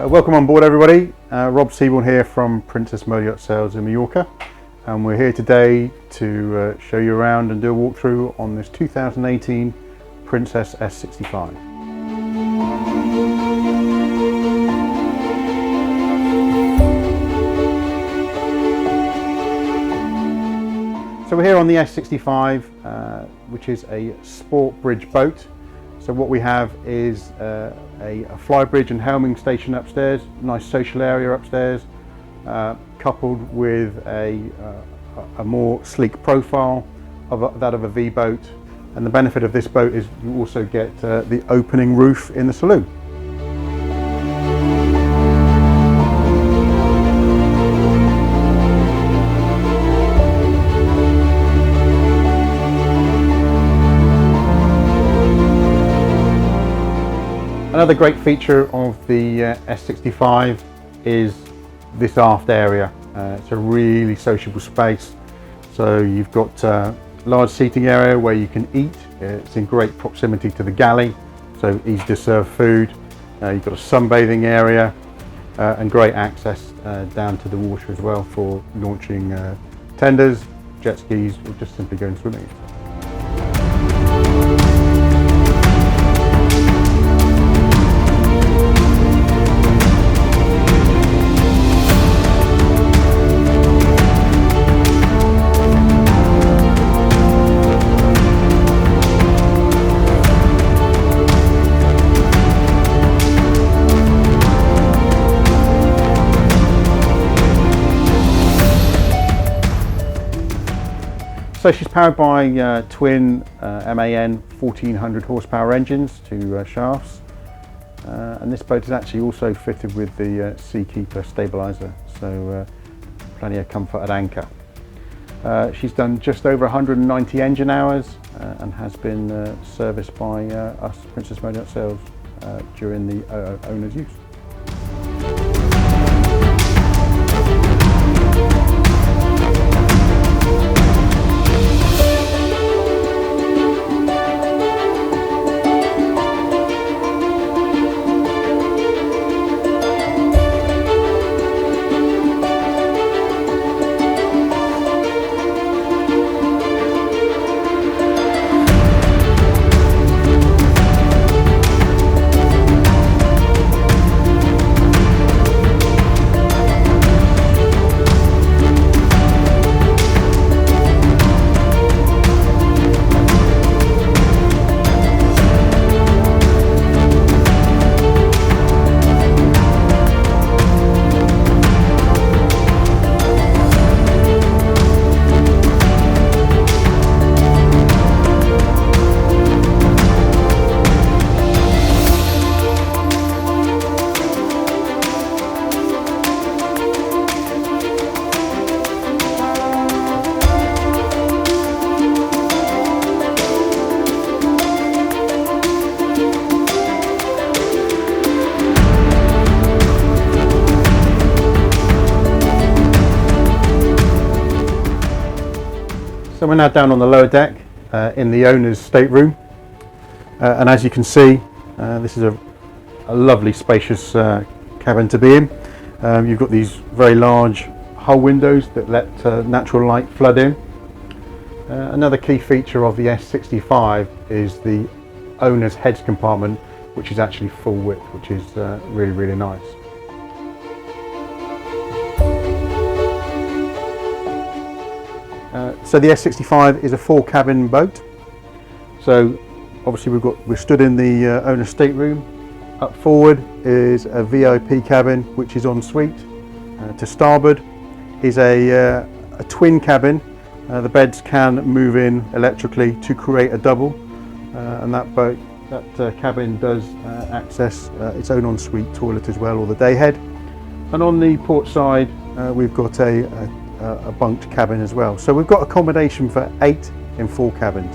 Welcome on board, everybody. Rob Seabourne here from Princess Yacht Sales in Mallorca, and we're here today to show you around and do a walkthrough on this 2018 Princess S65. So we're here on the S65, which is a sport bridge boat. So what we have is a flybridge and helming station upstairs, nice social area upstairs, coupled with a more sleek profile of that of a V boat. And the benefit of this boat is you also get the opening roof in the saloon. Another great feature of the S65 is this aft area. It's a really sociable space. So you've got a large seating area where you can eat. It's in great proximity to the galley, so easy to serve food. You've got a sunbathing area and great access down to the water as well for launching tenders, jet skis, or just simply going swimming. So she's powered by twin MAN 1400 horsepower engines, two shafts, and this boat is actually also fitted with the Seakeeper stabiliser, so plenty of comfort at anchor. She's done just over 190 engine hours and has been serviced by us, Princess Yacht Sales, during the owner's use. So we're now down on the lower deck in the owner's stateroom, and as you can see, this is a lovely spacious cabin to be in. You've got these very large hull windows that let natural light flood in. Another key feature of the S65 is the owner's heads compartment, which is actually full width, which is really nice. So the S65 is a 4-cabin boat. So obviously we're stood in the owner's stateroom. Up forward is a VIP cabin, which is en suite. To starboard is a twin cabin. The beds can move in electrically to create a double, and that cabin does access its own en suite toilet as well, or the day head. And on the port side, we've got a bunked cabin as well. So we've got accommodation for 8 in 4 cabins.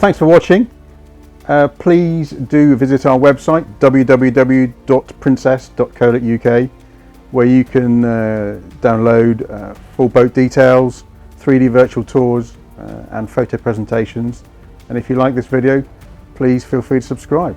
thanks for watching. Please do visit our website www.princess.co.uk, where you can download full boat details, 3D virtual tours and photo presentations. And if you like this video, please feel free to subscribe.